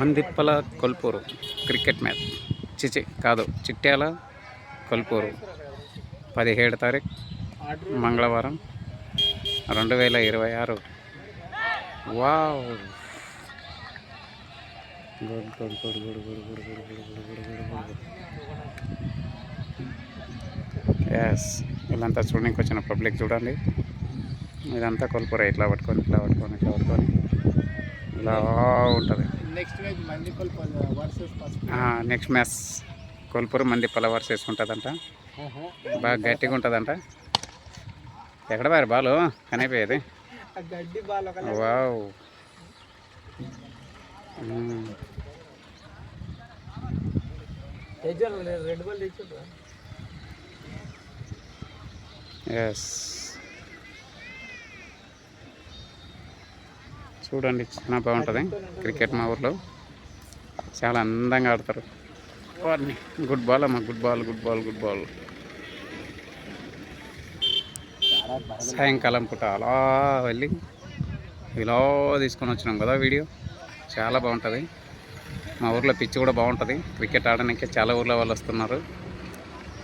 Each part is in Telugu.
మందిప్పల కొల్పూరు క్రికెట్ మ్యాచ్ కాదు చిట్యాల కొల్పూరు 17 తారీఖు మంగళవారం 2026. Wow good good good good good good good good good good good yes. వీళ్ళంతా చూడడానికి వచ్చిన పబ్లిక్ చూడండి. ఇదంతా కొల్పూరే. ఇట్లా పట్టుకొని ఇట్లా పట్టుకొని ఇట్లా పట్టుకొని ఇలా ఉంటుంది. నెక్స్ట్ మ్యాచ్ కొల్పూరు మందిపల వర్సెస్ ఉంటుందంట. బాగా గట్టిగా ఉంటుందంట. ఎక్కడ బారు బాలు కనిపోయేది. Wow yes. చూడండి చాలా బాగుంటుంది క్రికెట్. మా ఊర్లో చాలా అందంగా ఆడతారు. వారిని గుడ్ బాల్ అమ్మ, good ball good ball good ball. సాయంకాలం పూట అలా వెళ్ళి ఇలా తీసుకొని వచ్చినాం కదా వీడియో. చాలా బాగుంటుంది. మా ఊర్లో పిచ్ కూడా బాగుంటుంది. క్రికెట్ ఆడడానికి చాలా ఊర్లో వాళ్ళు వస్తున్నారు.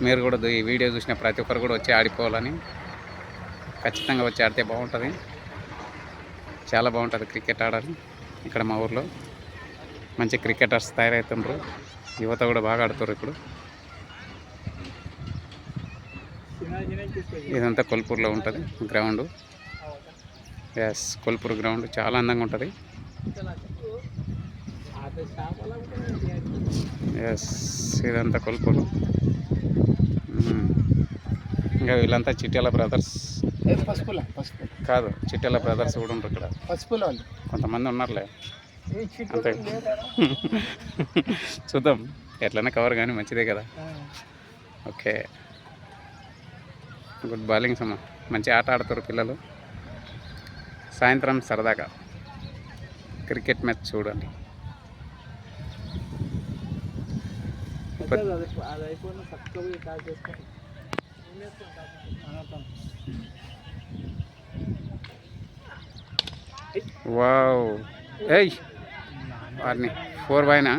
మీరు కూడా ఈ వీడియో చూసిన ప్రతి ఒక్కరు కూడా వచ్చి ఆడిపోవాలని, ఖచ్చితంగా వచ్చి ఆడితే బాగుంటుంది. చాలా బాగుంటుంది క్రికెట్ ఆడాలి. ఇక్కడ మా ఊర్లో మంచి క్రికెటర్స్ తయారవుతుండ్రు. యువత కూడా బాగా ఆడుతారు ఇప్పుడు. ఇదంతా కొల్పూర్లో ఉంటుంది గ్రౌండ్. ఎస్, కొల్పూర్ గ్రౌండ్ చాలా అందంగా ఉంటుంది. ఎస్, ఇదంతా కొల్పూరు. ఇంకా వీళ్ళంతా చిట్యాల బ్రదర్స్ కాదు, చిట్యాల బ్రదర్స్ కూడా ఉంటారు ఇక్కడ. కొంతమంది ఉన్నారులే అంతే. చూద్దాం ఎట్లయినా కవర్ కానీ మంచిదే కదా. ఓకే, గుడ్ బౌలింగ్స్ అమ్మ. మంచి ఆట ఆడుతారు పిల్లలు. సాయంత్రం సరదాగా క్రికెట్ మ్యాచ్ చూడండి. వావ్, ఏయ్ వారిని 4 బాయ్నా.